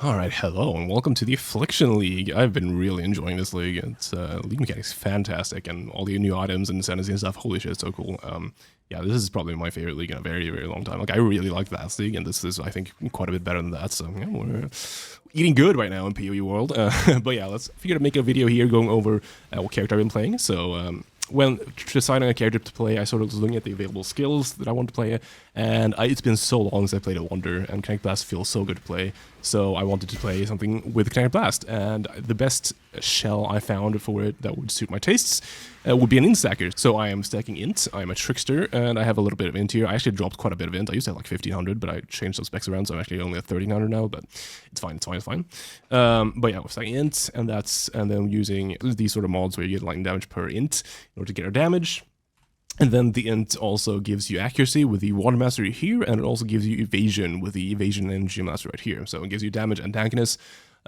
Alright, hello and welcome to the Affliction League. I've been really enjoying this league. It's league mechanics fantastic, and all the new items and ascendency and stuff, holy shit, it's so cool. Yeah, this is probably my favorite league in a very, very long time. Like, I really like last league, and this is, I think, quite a bit better than that, so yeah, we're eating good right now in POE world. But yeah, let's figure to make a video here going over what character I've been playing. So, when deciding a character to play, I sort of was looking at the available skills that I want to play, and it's been so long since I played a Wonder, and Kinetic Blast feels so good to play, so I wanted to play something with Kinetic Blast, and the best shell I found for it that would suit my tastes would be an Int-stacker. So I am stacking Int, I'm a Trickster, and I have a little bit of Int here. I actually dropped quite a bit of Int. I used to have like 1500, but I changed those specs around, so I'm actually only at 1300 now, but it's fine, it's fine, it's fine. But yeah, we're stacking Int, and then using these sort of mods where you get lightning damage per Int in order to get our damage. And then the Int also gives you accuracy with the Water Mastery here, and it also gives you evasion with the Evasion Energy Master right here. So it gives you damage and tankiness,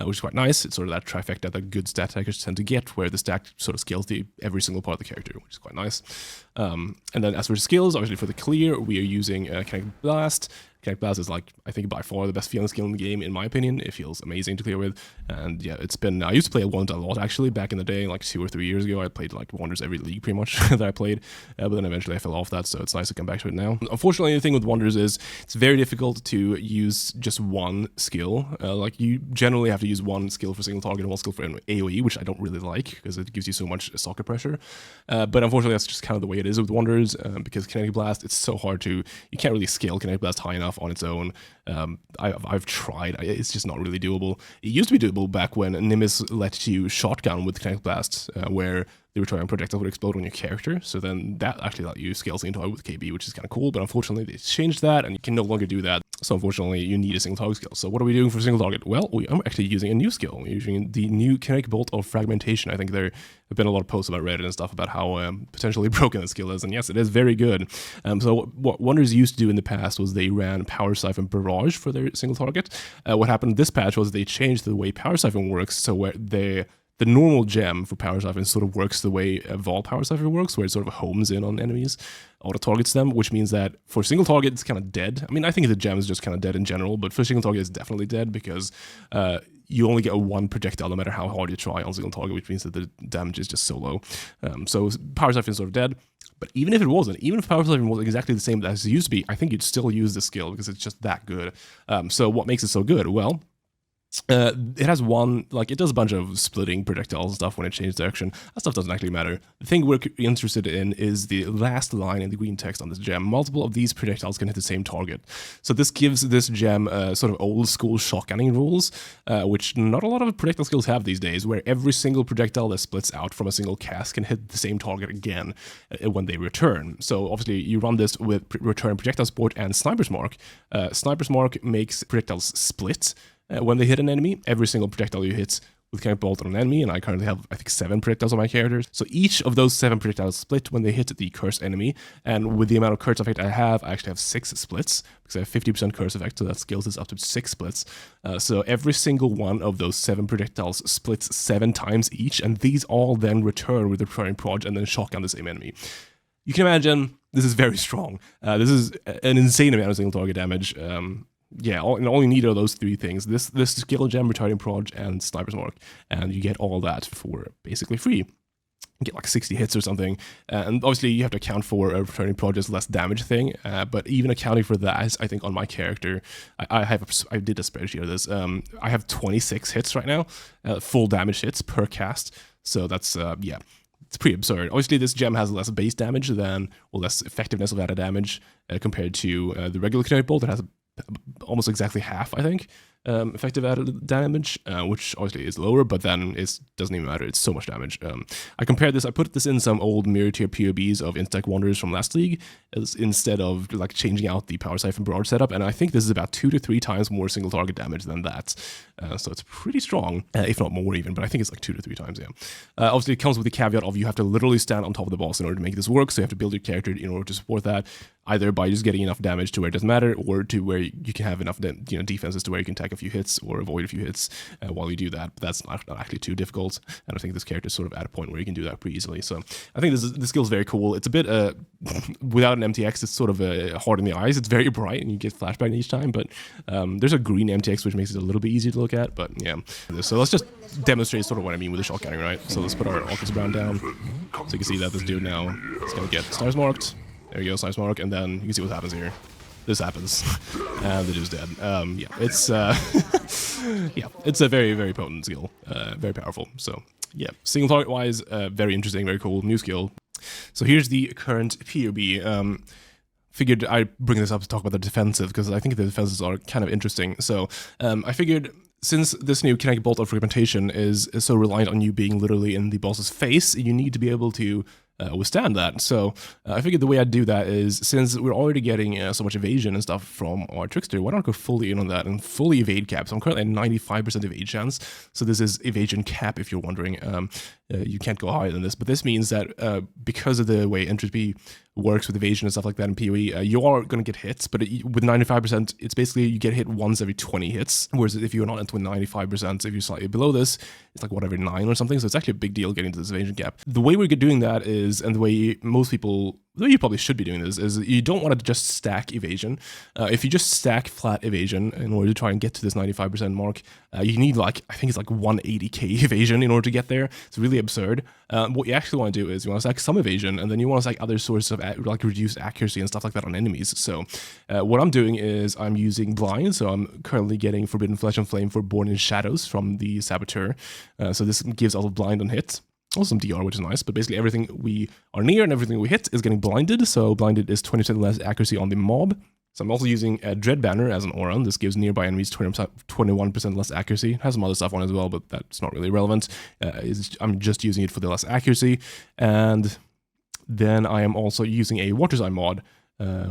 which is quite nice. It's sort of that trifecta that good stat attackers tend to get, where the stack sort of scales every single part of the character, which is quite nice. And then as for skills, obviously for the clear, we are using Kinetic Blast. Kinetic Blast is like, I think by far the best feeling skill in the game, in my opinion. It feels amazing to clear with, and yeah, it's been, I used to play Wonder a lot actually, back in the day, like 2 or 3 years ago. I played like Wonders every league pretty much that I played, but then eventually I fell off that, so it's nice to come back to it now. Unfortunately, the thing with Wonders is, it's very difficult to use just one skill. Like, you generally have to use one skill for single target and one skill for AoE, which I don't really like, because it gives you so much socket pressure. But unfortunately, that's just kind of the way it is with Wonders, because Kinetic Blast, it's so hard to, you can't really scale Kinetic Blast high enough on its own. I've tried, it's just not really doable. It used to be doable back when Nimbus let you shotgun with Kinetic Blast, where the returning projectile would explode on your character, so then that actually let you scale single target with KB, which is kind of cool, but unfortunately they changed that, and you can no longer do that, so unfortunately you need a single target skill. So what are we doing for single target? Well, I'm actually using a new skill. We're using the new Kinetic Bolt of Fragmentation. I think there have been a lot of posts about Reddit and stuff about how potentially broken the skill is, and yes, it is very good. So what Wonders used to do in the past was they ran Power Siphon Barrage for their single target. What happened this patch was they changed the way Power Siphon works, so where the normal gem for Power Siphon sort of works the way Vol Power Siphon works, where it sort of homes in on enemies, auto targets them, which means that for single target, it's kind of dead. I mean, I think the gem is just kind of dead in general, but for single target, it's definitely dead, because you only get one projectile no matter how hard you try on single target, which means that the damage is just so low. So Power Siphon is sort of dead. But even if it wasn't, even if Power Siphon was exactly the same as it used to be, I think you'd still use the skill, because it's just that good. So what makes it so good? Well, it has one, like, it does a bunch of splitting projectiles and stuff when it changes direction. That stuff doesn't actually matter. The thing we're interested in is the last line in the green text on this gem. Multiple of these projectiles can hit the same target. So this gives this gem sort of old school shotgunning rules, which not a lot of projectile skills have these days, where every single projectile that splits out from a single cast can hit the same target again when they return. So obviously you run this with return projectile support and Sniper's Mark. Sniper's Mark makes projectiles split when they hit an enemy. Every single projectile you hit with Kinetic Bolt on an enemy, and I currently have, I think, 7 projectiles on my characters. So each of those 7 projectiles split when they hit the cursed enemy, and with the amount of curse effect I actually have 6 splits, because I have 50% curse effect, so that scales this up to 6 splits. So every single one of those 7 projectiles splits 7 times each, and these all then return with the returning proj and then shotgun the same enemy. You can imagine, this is very strong. This is an insane amount of single target damage. Yeah, all you need are those 3 things. This skill gem, returning proj, and Sniper's Mark, and you get all that for basically free. You get like 60 hits or something, and obviously you have to account for a returning proj as less damage thing, but even accounting for that, I think on my character, I did a spreadsheet of this, I have 26 hits right now, full damage hits per cast, so that's, yeah. It's pretty absurd. Obviously, this gem has less base damage than, or less effectiveness of added damage compared to the regular Kinetic Bolt that has almost exactly half, I think, effective added damage, which obviously is lower, but then it doesn't even matter. It's so much damage. I compared this, I put this in some old mirror tier POBs of Int-stack Wonders from last league, instead of like changing out the Power Siphon Barrage setup, and I think this is about 2 to 3 times more single target damage than that. So it's pretty strong, if not more even, but I think it's like 2 to 3 times, yeah. Obviously, it comes with the caveat of you have to literally stand on top of the boss in order to make this work, so you have to build your character in order to support that, either by just getting enough damage to where it doesn't matter, or to where you can have enough defenses to where you can take a few hits or avoid a few hits while you do that. But that's not actually too difficult, and I think this character is sort of at a point where you can do that pretty easily. So I think this skill is very cool. It's a bit without an MTX, it's sort of hard in the eyes. It's very bright and you get flashback each time, but there's a green MTX which makes it a little bit easier to look at. But yeah, so let's just demonstrate sort of what I mean with the shotgunning, right? So let's put our Orcus Brown down, so you can see that this dude now is gonna get stars marked. There you go, stars mark, and then you can see what happens here. This happens, and the dude's dead. Yeah, it's yeah, it's a very, very potent skill, very powerful. So yeah, single target wise, very interesting, very cool, new skill. So here's the current POB. Figured I'd bring this up to talk about the defensive, because I think the defenses are kind of interesting. So I figured, since this new Kinetic Bolt of Fragmentation is so reliant on you being literally in the boss's face, you need to be able to withstand that. So I figured the way I'd do that is, since we're already getting so much evasion and stuff from our Trickster, why not go fully in on that and fully evade cap? So I'm currently at 95% evade chance. So this is evasion cap, if you're wondering. You can't go higher than this, but this means that because of the way entropy works with evasion and stuff like that in PoE, you are going to get hits, but with 95%, it's basically you get hit once every 20 hits, whereas if you're not into 95%, if you're slightly below this, it's like whatever, 9 or something, so it's actually a big deal getting to this evasion gap. The way we're doing that is, and the way most people, the way you probably should be doing this, is you don't want to just stack evasion. If you just stack flat evasion in order to try and get to this 95% mark, you need like, I think it's like 180k evasion in order to get there. It's really absurd. What you actually want to do is you want to stack some evasion, and then you want to stack other sources of like reduced accuracy and stuff like that on enemies. So what I'm doing is I'm using blind. So I'm currently getting Forbidden Flesh and Flame for Born in Shadows from the Saboteur. So this gives us a blind on hit. Also some DR, which is nice, but basically everything we are near and everything we hit is getting blinded. So blinded is 20% less accuracy on the mob. So I'm also using a Dread Banner as an aura. This gives nearby enemies 21% less accuracy. It has some other stuff on it as well, but that's not really relevant. I'm just using it for the less accuracy. And then I am also using a Water's Eye mod,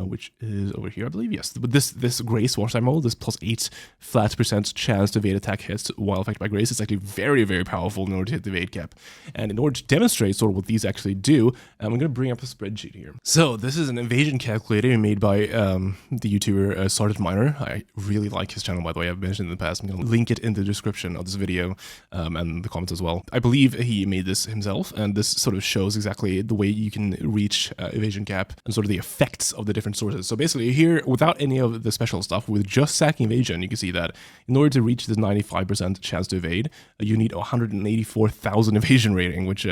which is over here, I believe. Yes, but this Grace Water's Eye mod, this +8 flat % chance to evade attack hits while affected by Grace, is actually very, very powerful in order to hit the evade cap. And in order to demonstrate sort of what these actually do, I'm going to bring up a spreadsheet here. So this is an evasion calculator made by the YouTuber Sergeant Miner. I really like his channel, by the way. I've mentioned it in the past. I'm going to link it in the description of this video and the comments as well. I believe he made this himself, and this sort of shows exactly the way you can reach evasion cap and sort of the effects of the different sources. So basically here, without any of the special stuff, with just stacking evasion, you can see that in order to reach this 95% chance to evade, you need 184,000 evasion rating, which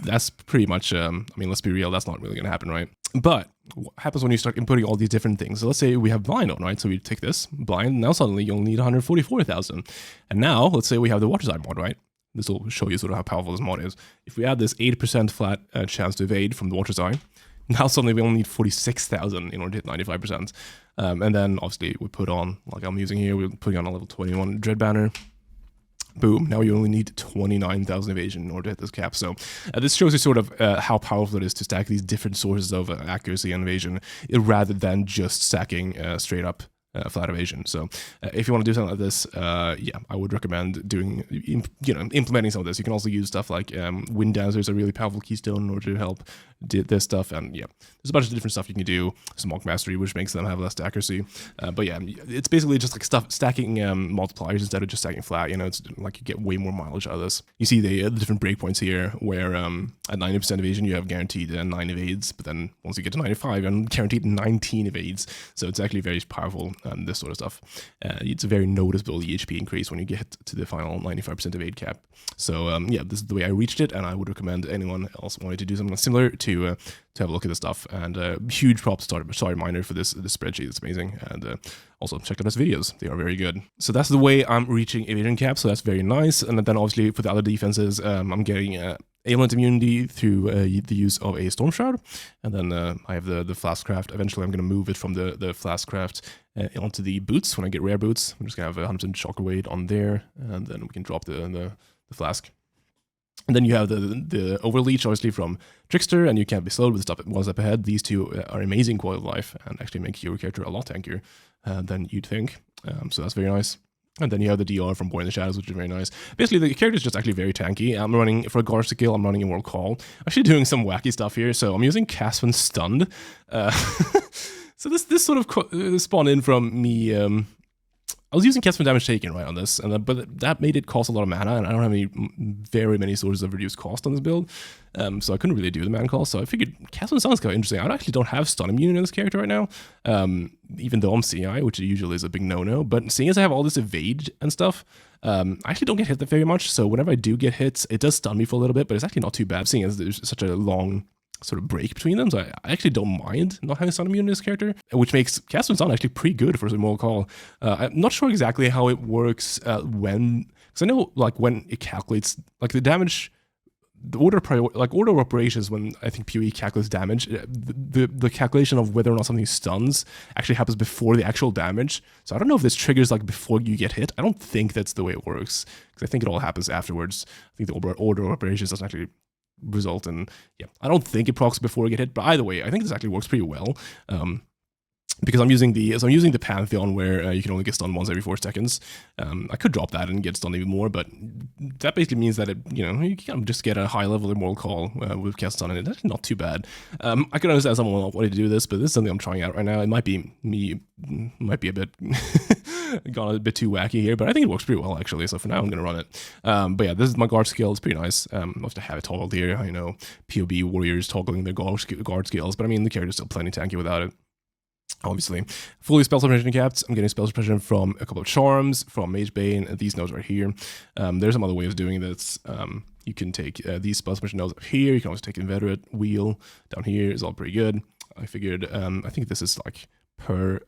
that's pretty much, I mean, let's be real, that's not really going to happen, right? But what happens when you start inputting all these different things? So let's say we have blind on, right? So we take this blind, now suddenly you'll need 144,000. And now let's say we have the Water's Eye mod, right? This will show you sort of how powerful this mod is. If we add this 8% flat chance to evade from the Water's Eye, now suddenly we only need 46,000 in order to hit 95%. And then obviously we put on, like I'm using here, we're putting on a level 21 Dread Banner. Boom, now you only need 29,000 evasion in order to hit this cap. So this shows you sort of how powerful it is to stack these different sources of accuracy and evasion rather than just stacking straight up flat evasion. So if you want to do something like this, yeah, I would recommend doing, implementing some of this. You can also use stuff like Wind Dancer is a really powerful keystone in order to help this stuff. And yeah, there's a bunch of different stuff you can do. Some Monk Mastery, which makes them have less accuracy. But yeah, it's basically just like stacking multipliers instead of just stacking flat. It's like you get way more mileage out of this. You see the different breakpoints here, where at 90% evasion you have guaranteed 9 evades, but then once you get to 95, you're guaranteed 19 evades. So it's actually very powerful. This sort of stuff. It's a very noticeable EHP increase when you get to the final 95% evade cap. So yeah, this is the way I reached it, and I would recommend anyone else wanting to do something similar to have a look at this stuff. And huge props to Sergeant Miner for this spreadsheet. It's amazing. And also check out his videos. They are very good. So that's the way I'm reaching evasion cap. So that's very nice. And then obviously for the other defenses, I'm getting ailment immunity through the use of a Storm Shroud. And then I have the Flask Craft. Eventually I'm going to move it from the Flask Craft onto the boots when I get rare boots. I'm just going to have 100% shock weight on there, and then we can drop the Flask. And then you have the Overleech, obviously, from Trickster, and you can't be slowed with stuff one step ahead. These two are amazing quality of life and actually make your character a lot tankier than you'd think. So that's very nice. And then you have the DR from Born in the Shadows, which is very nice. Basically, the character is just actually very tanky. I'm running, for a guard skill, I'm running a World Call. Actually doing some wacky stuff here. So I'm using Caspin Stunned. So this sort of spawned in from me I was using cast from damage taken right on this, but that made it cost a lot of mana, and I don't have any very many sources of reduced cost on this build, so I couldn't really do the mana cost. So I figured cast from stun is kind of interesting. I actually don't have stun immune in this character right now, even though I'm CI, which usually is a big no-no. But seeing as I have all this evade and stuff, I actually don't get hit that very much. So whenever I do get hits, it does stun me for a little bit, but it's actually not too bad, seeing as there's such a long sort of break between them. So I actually don't mind not having stun immune in this character, which makes cast from stun actually pretty good for Immortal Call. I'm not sure exactly how it works because I know like when it calculates like the damage, the order of operations when I think POE calculates damage, the calculation of whether or not something stuns actually happens before the actual damage. So I don't know if this triggers like before you get hit. I don't think that's the way it works, because I think it all happens afterwards. I think the order of operations doesn't actually result in, yeah, I don't think it procs before you get hit, but either way, I think this actually works pretty well. Because I'm using the Pantheon where you can only get stunned once every 4 seconds. I could drop that and get stunned even more, but that basically means that you can just get a high level Immortal Call with cast stun in it. That's not too bad. I could understand someone wanting to do this, but this is something I'm trying out right now. It might be a bit gone a bit too wacky here, but I think it works pretty well actually. So for now, I'm gonna run it. But yeah, this is my guard skill. It's pretty nice. Love to have it toggled here. I know POB warriors toggling their guard skills, but I mean the character's still plenty tanky without it. Obviously, fully spell suppression capped. I'm getting spell suppression from a couple of charms, from Mage Bane, and these nodes right here. There's some other way of doing this. You can take these spell suppression nodes up here. You can also take Inveterate Wheel down here. It's all pretty good. I figured, I think this is like per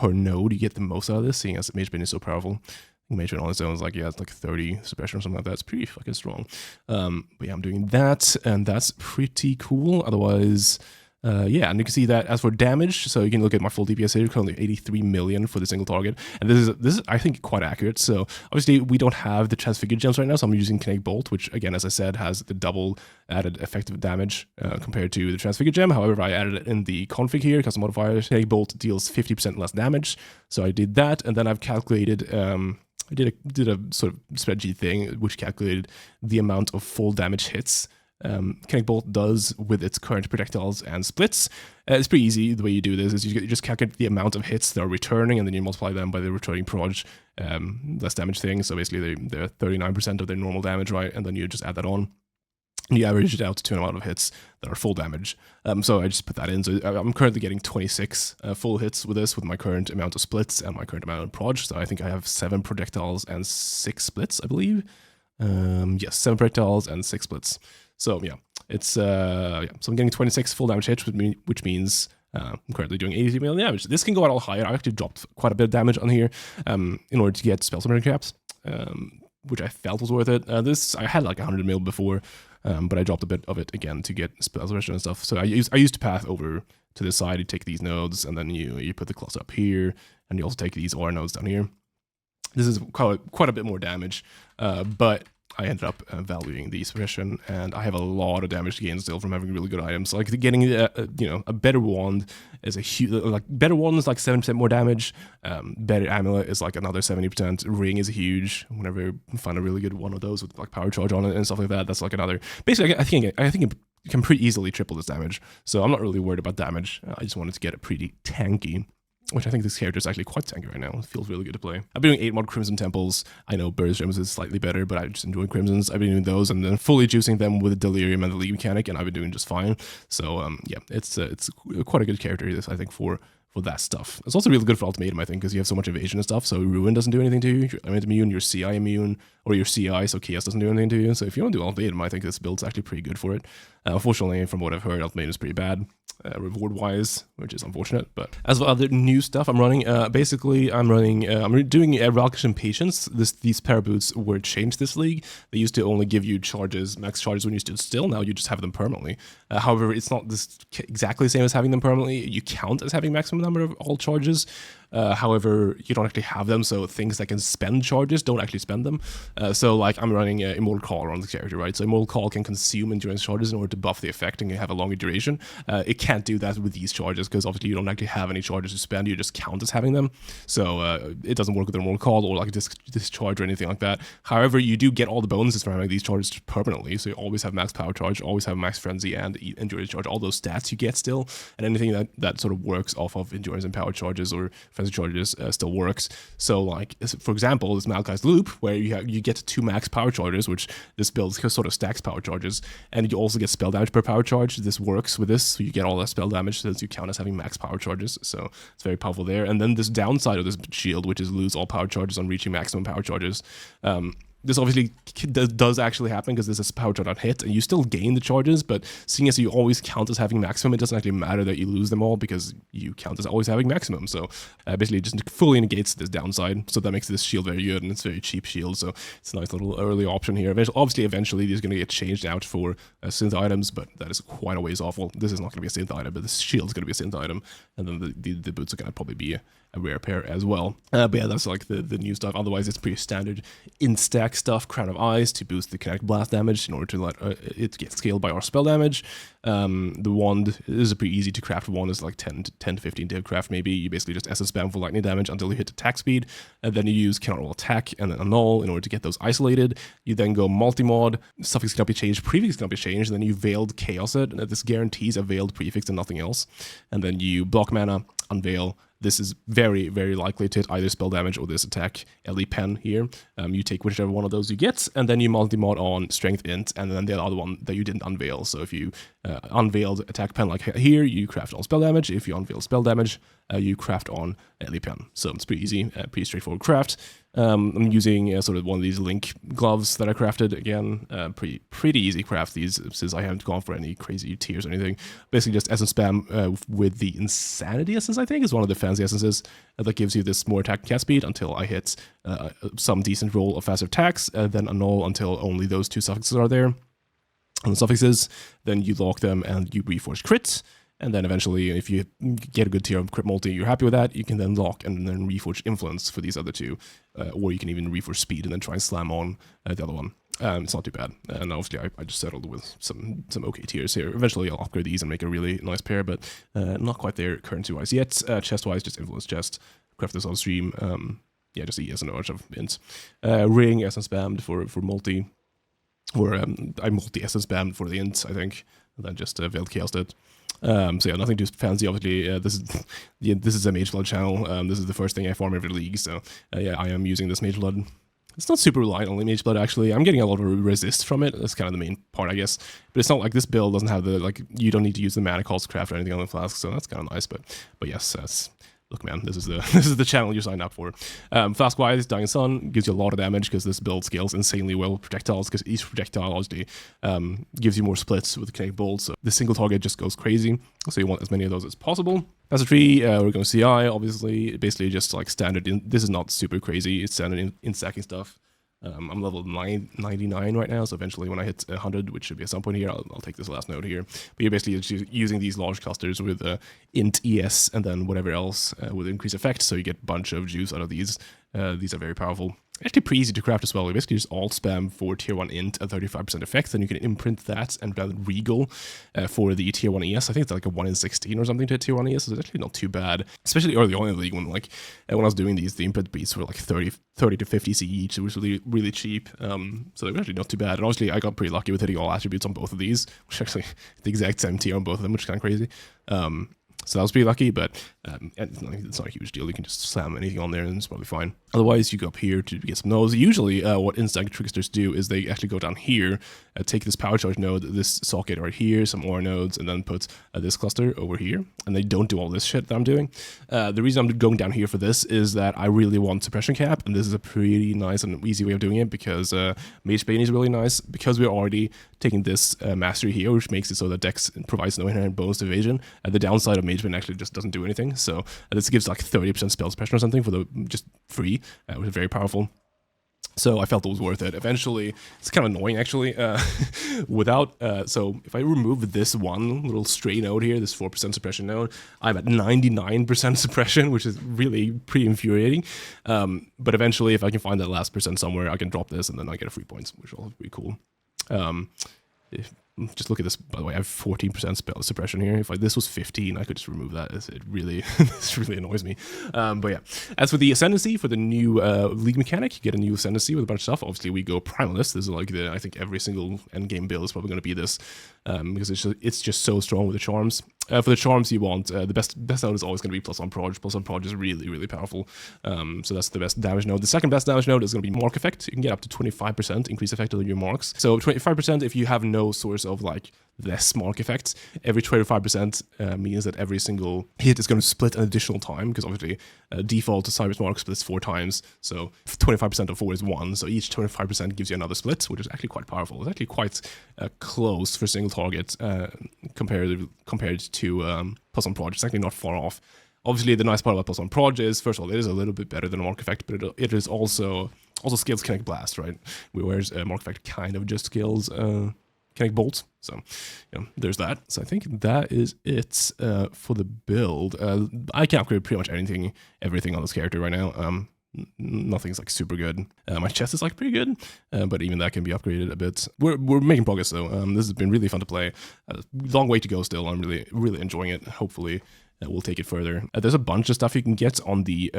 node you get the most out of this, seeing as Mage Bane is so powerful. Mage Bane on its own is like, yeah, it's like 30 suppression or something like that. It's pretty fucking strong. But yeah, I'm doing that, and that's pretty cool. Otherwise, yeah, and you can see that as for damage, so you can look at my full DPS here, currently 83 million for the single target, and this is I think quite accurate. So obviously we don't have the transfigured gems right now, so I'm using Kinetic Bolt, which again, as I said, has the double added effective damage compared to the transfigured gem. However, I added it in the config here, custom modifier. Kinetic Bolt deals 50% less damage, so I did that, and then I've calculated. I did a sort of spreadsheet thing which calculated the amount of full damage hits Kinetic Bolt does with its current projectiles and splits. It's pretty easy. The way you do this is you just calculate the amount of hits that are returning, and then you multiply them by the returning proj less damage thing. So basically they're 39% of their normal damage, right? And then you just add that on. And you average it out to an amount of hits that are full damage. So I just put that in. So I'm currently getting 26 full hits with this, with my current amount of splits and my current amount of proj. So I think I have 7 projectiles and 6 splits, I believe. Yes, 7 projectiles and 6 splits. So yeah, it's yeah. So I'm getting 26 full damage hits, which means I'm currently doing 83 million damage. This can go a lot higher. I actually dropped quite a bit of damage on here in order to get spell suppression caps, which I felt was worth it. This I had like 100 mil before, but I dropped a bit of it again to get spell suppression and stuff. So I used to path over to this side. You take these nodes, and then you put the cluster up here, and you also take these R nodes down here. This is quite a bit more damage, but I ended up valuing the suppression, and I have a lot of damage to gain still from having really good items. Like getting a better wand is a huge, like better wand is like 70% more damage. Better amulet is like another 70%. Ring is huge. Whenever you find a really good one of those with like power charge on it and stuff like that, that's like another. Basically, I think it can pretty easily triple this damage. So I'm not really worried about damage. I just wanted to get it pretty tanky, which I think this character is actually quite tanky right now. It feels really good to play. I've been doing 8 mod Crimson Temples. I know Burst Gems is slightly better, but I just enjoy Crimsons. I've been doing those and then fully juicing them with Delirium and the League mechanic, and I've been doing just fine. So yeah, it's quite a good character, this, I think, for that stuff. It's also really good for Ultimatum, I think, because you have so much evasion and stuff, so Ruin doesn't do anything to you. You're immune, you're CI immune, or you're CI, so Chaos doesn't do anything to you. So if you want to do Ultimatum, I think this build's actually pretty good for it. Unfortunately, from what I've heard, Ultimatum is pretty bad. Reward-wise, which is unfortunate. But as for other new stuff I'm running, basically I'm doing Ralakesh and Patience. These paraboots were changed this league. They used to only give you max charges when you stood still. Now you just have them permanently. However, it's not exactly the same as having them permanently. You count as having maximum number of all charges. However, you don't actually have them, so things that can spend charges don't actually spend them. So like I'm running Immortal Call on the character, right? So Immortal Call can consume endurance charges in order to buff the effect and have a longer duration. It can't do that with these charges because obviously you don't actually have any charges to spend. You just count as having them. So it doesn't work with Immortal Call or like discharge or anything like that. However, you do get all the bonuses from having these charges permanently. So you always have max power charge, always have max frenzy and endurance charge. All those stats you get still, and anything that sort of works off of endurance and power charges or Frenzy charges still works. So like, for example, this Malachi's Loop, where you get 2 max power charges, which this build sort of stacks power charges, and you also get spell damage per power charge. This works with this, so you get all that spell damage since you count as having max power charges. So it's very powerful there. And then this downside of this shield, which is lose all power charges on reaching maximum power charges. This obviously does actually happen because this is power charge on hit, and you still gain the charges, but seeing as you always count as having maximum, it doesn't actually matter that you lose them all because you count as always having maximum. So basically it just fully negates this downside, so that makes this shield very good, and it's a very cheap shield, so it's a nice little early option here. Obviously, eventually these are going to get changed out for synth items, but that is quite a ways off. Well, this is not going to be a synth item, but this shield is going to be a synth item, and then the boots are going to probably be a rare pair as well. But yeah, that's like the new stuff. Otherwise, it's pretty standard Int-stack stuff. Crown of Eyes to boost the kinetic blast damage in order to let it get scaled by our spell damage. The wand is a pretty easy to craft one. It's like 10 to 15 to craft maybe. You basically just essence spam for lightning damage until you hit attack speed, and then you use cannot roll attack and then annul in order to get those isolated. You then go multi-mod, suffix cannot be changed, prefix cannot be changed, and then you veiled chaos it, and this guarantees a veiled prefix and nothing else. And then you block mana, unveil. This is very, very likely to hit either spell damage or this attack, LE pen here. You take whichever one of those you get, and then you multi-mod on strength int, and then the other one that you didn't unveil. So if you unveiled attack pen like here, you craft on spell damage. If you unveil spell damage, you craft on LE pen. So it's pretty easy, pretty straightforward craft. I'm using sort of one of these link gloves that I crafted. Again, pretty easy craft these, since I haven't gone for any crazy tiers or anything. Basically just essence spam with the Insanity essence, I think, is one of the fancy essences that gives you this more attack and cast speed until I hit some decent roll of faster attacks, then annul until only those 2 suffixes are there. And the suffixes, then you lock them and you reforge crit. And then eventually, if you get a good tier of crit multi, you're happy with that, you can then lock and then reforge influence for these other 2. Or you can even reforge speed and then try and slam on the other one. It's not too bad. And obviously, I just settled with some okay tiers here. Eventually, I'll upgrade these and make a really nice pair, but not quite there currency-wise yet. Chest-wise, just influence chest. Craft this on stream. Yeah, just ES and a bunch of ints. Ring, essence spammed for multi. Or I multi-essence spammed for the int, I think. And then just veiled chaos it. So yeah, nothing too fancy. Obviously, this is a Mage Blood channel. This is the first thing I farm every league. So yeah, I am using this Mage Blood. It's not super reliant on the Mage Blood, actually. I'm getting a lot of resist from it. That's kind of the main part, I guess. But it's not like this build doesn't have the, like, you don't need to use the mana calls craft or anything on the flask, so that's kind of nice. But yes, that's... Look, man, this is the channel you signed up for. Flask-wise, Dying Sun gives you a lot of damage because this build scales insanely well with projectiles, because each projectile obviously gives you more splits with the Kinetic Bolt, so the single target just goes crazy, so you want as many of those as possible. As a tree, we're going CI, obviously, basically just like standard, this is not super crazy, it's standard Int-stacking stuff. I'm level 99 right now, so eventually when I hit 100, which should be at some point here, I'll take this last node here. But you're basically just using these large clusters with int ES and then whatever else with increased effect, so you get a bunch of juice out of these. These are very powerful. Actually pretty easy to craft as well. You basically just alt spam for tier 1 int at 35% effect, then you can imprint that and then regal for the tier 1 ES. I think it's like a 1 in 16 or something to tier 1 ES, so it's actually not too bad. Especially early on in the league when I was doing these, the imprint beats were like 30 to 50 C each, it was really, really cheap. So they were actually not too bad. And obviously I got pretty lucky with hitting all attributes on both of these, which actually the exact same tier on both of them, which is kind of crazy. So that was pretty lucky, but it's not a huge deal. You can just slam anything on there and it's probably fine. Otherwise, you go up here to get some nodes. Usually, what Int-stacking Tricksters do is they actually go down here, take this power charge node, this socket right here, some more nodes, and then put this cluster over here. And they don't do all this shit that I'm doing. The reason I'm going down here for this is that I really want suppression cap, and this is a pretty nice and easy way of doing it because Mage Bane is really nice. Because we're already taking this mastery here, which makes it so that Dex provides no inherent bonus to evasion. The downside of Mage Bane actually just doesn't do anything. So this gives like 30% spell suppression or something for the just free, which is very powerful. So I felt it was worth it. Eventually, it's kind of annoying actually. So if I remove this one little stray node here, this 4% suppression node, I'm at 99% suppression, which is really pretty infuriating. But eventually, if I can find that last percent somewhere, I can drop this and then I get a free points, which will be cool. Just look at this, by the way, I have 14% spell suppression here. If this was 15, I could just remove that. It really, this really annoys me. But yeah, as for the ascendency, for the new league mechanic, you get a new ascendency with a bunch of stuff. Obviously, we go Primalist. This is like I think every single endgame build is probably going to be this, because it's just so strong with the charms. For the charms you want, the best node is always going to be plus 1 proj. Plus 1 proj is really, really powerful. So that's the best damage node. The second best damage node is going to be mark effect. You can get up to 25% increase effect on your marks. So 25% if you have no source of like less mark effects. Every 25% means that every single hit is going to split an additional time, because obviously default to Cyber's mark splits 4 times. So 25% of 4 is 1. So each 25% gives you another split, which is actually quite powerful. It's actually quite close for single target compared to plus 1 proj. It's actually not far off. Obviously, the nice part about plus 1 proj is, first of all, it is a little bit better than a mark effect, but it is also scales Kinetic Blast, right? Whereas mark effect kind of just scales Kinetic Bolt. So, there's that. So I think that is it for the build. I can upgrade pretty much everything on this character right now. Nothing's like super good. My chest is like pretty good, but even that can be upgraded a bit. We're making progress though. This has been really fun to play. Long way to go still. I'm really enjoying it. Hopefully we'll take it further. There's a bunch of stuff you can get on the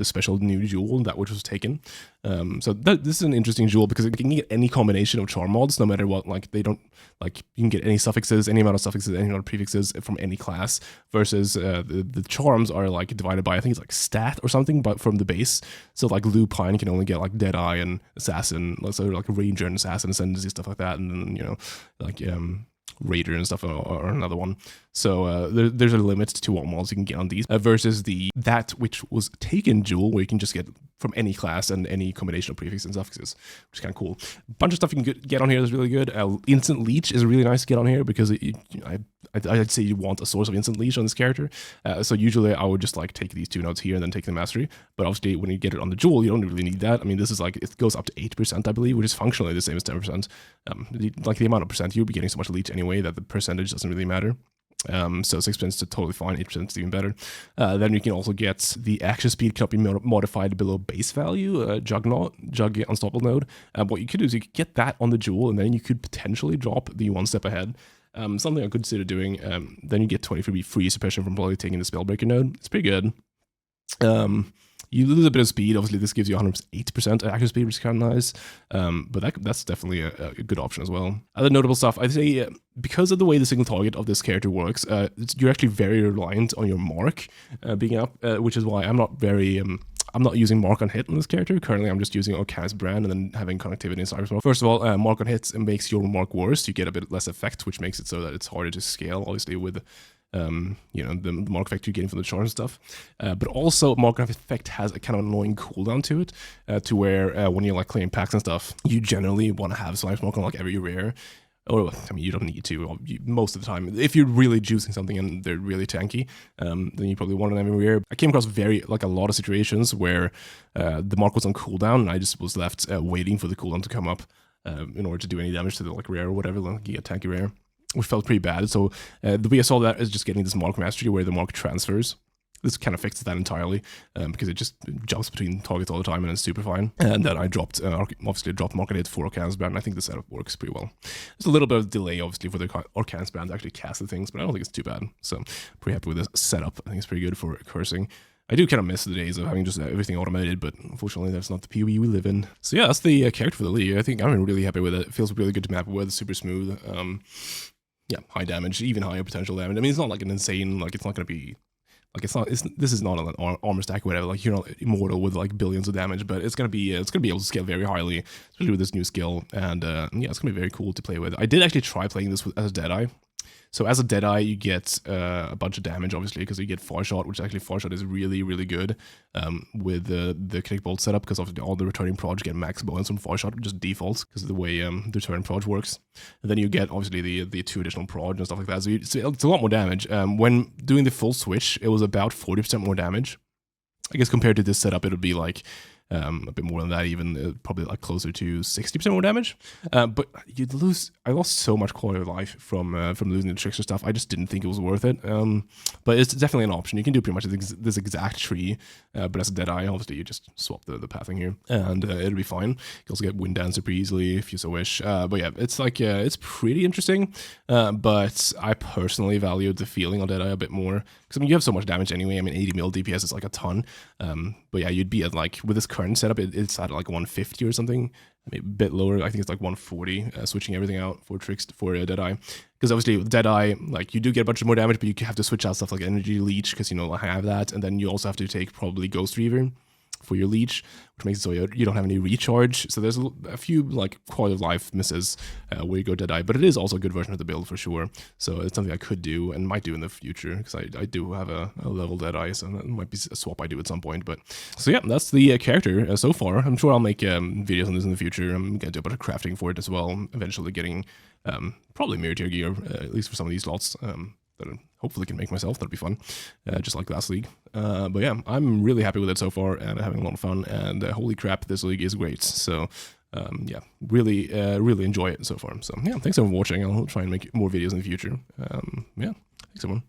special new jewel which was taken. So this is an interesting jewel because you can get any combination of charm mods, no matter what. Like they don't like you can get any suffixes, any amount of suffixes, any amount of prefixes from any class. Versus the charms are like divided by, I think it's like stat or something, but from the base. So like Lupine can only get like Deadeye and Assassin, so like Ranger and Assassin, Ascendency, stuff like that, and then like Raider and stuff or another one. So there's a limit to what mods you can get on these versus that which was taken jewel, where you can just get from any class and any combination of prefixes and suffixes, which is kind of cool. A bunch of stuff you can get on here is really good. Instant Leech is really nice to get on here because I'd say you want a source of Instant Leech on this character. So usually I would just like take these 2 nodes here and then take the mastery. But obviously when you get it on the jewel, you don't really need that. I mean, this is like, it goes up to 8%, I believe, which is functionally the same as 10%. Like the amount of percent, you'll be getting so much leech anyway that the percentage doesn't really matter. So 6% is totally fine, 8% is even better. Then you can also get the action speed cannot be modified below base value, Jug Unstoppable node. What you could do is you could get that on the jewel, and then you could potentially drop the 1 step ahead. Something I could consider doing. Then you get 20 free suppression from probably taking the Spellbreaker node. It's pretty good. You lose a bit of speed. Obviously, this gives you 108% action speed, which is kind of nice. But that's definitely a good option as well. Other notable stuff, I'd say, because of the way the single target of this character works, you're actually very reliant on your mark being up, which is why I'm not using mark on hit on this character. Currently, I'm just using Arcanist Brand and then having connectivity in Cyber's mark. First of all, mark on hits makes your mark worse. You get a bit less effect, which makes it so that it's harder to scale, obviously, with the mark effect you're getting from the charge and stuff. But also, mark effect has a kind of annoying cooldown to it, to where when you're like clearing packs and stuff, you generally want to have Cyber's mark on like every rare. Or, I mean, you don't need to most of the time. If you're really juicing something and they're really tanky, then you probably want it everywhere. I came across a lot of situations where the mark was on cooldown, and I just was left waiting for the cooldown to come up in order to do any damage to the like rare or whatever, like you get tanky rare, which felt pretty bad. So the way I solved that is just getting this mark mastery where the mark transfers. This kind of fixes that entirely because it just jumps between targets all the time and it's super fine. And then I obviously dropped mark on hit for Arcanist Brand. I think the setup works pretty well. There's a little bit of delay, obviously, for the Arcanist Brand to actually cast the things, but I don't think it's too bad. So pretty happy with this setup. I think it's pretty good for cursing. I do kind of miss the days of having just everything automated, but unfortunately that's not the POE we live in. So yeah, that's the character for the league. I think I'm really happy with it. It feels really good to map with, super smooth. Yeah, high damage, even higher potential damage. I mean, it's not like an insane, like it's not going to be... Like this is not an armor stack or whatever. Like you're not immortal with like billions of damage, but it's gonna be able to scale very highly, especially with this new skill. And yeah, it's gonna be very cool to play with. I did actually try playing this as a Deadeye. So as a Deadeye, you get a bunch of damage, obviously, because you get Far Shot, which actually Far Shot is really, really good with the Kinetic Bolt setup, because obviously all the returning proj get max bonus from Far Shot, just defaults, because of the way the returning proj works. And then you get, obviously, the 2 additional proj and stuff like that. So it's a lot more damage. When doing the full switch, it was about 40% more damage. I guess compared to this setup, it would be like... a bit more than that, even probably like closer to 60% more damage. But I lost so much quality of life from losing the Trickster stuff. I just didn't think it was worth it. But it's definitely an option. You can do pretty much this exact tree, but as a Deadeye, obviously you just swap the pathing here, and it'll be fine. You can also get Wind Dancer pretty easily if you so wish. But yeah, it's like it's pretty interesting. But I personally valued the feeling on Deadeye a bit more, because I mean you have so much damage anyway. I mean 80 mil DPS is like a ton. But yeah, you'd be at like with this current setup, it's at like 150 or something, maybe a bit lower. I think it's like 140, switching everything out for Trickster, for Deadeye. Because obviously with Deadeye, like you do get a bunch more damage, but you have to switch out stuff like Energy Leech, because I have that, and then you also have to take probably Ghost Reaver for your leech, which makes it so you don't have any recharge. So there's a few like quality of life misses where you go Deadeye, but it is also a good version of the build for sure. So it's something I could do and might do in the future, because I do have a level Deadeye, so that might be a swap I do at some point. But so yeah, that's the character so far. I'm sure I'll make videos on this in the future. I'm gonna do a bunch of crafting for it as well, eventually getting probably mirror tier gear, at least for some of these slots. That I hopefully can make myself. That'll be fun, just like last league. But yeah, I'm really happy with it so far and having a lot of fun. And holy crap, this league is great. So yeah, really enjoy it so far. So yeah, thanks everyone for watching. I'll try and make more videos in the future. Yeah, thanks everyone.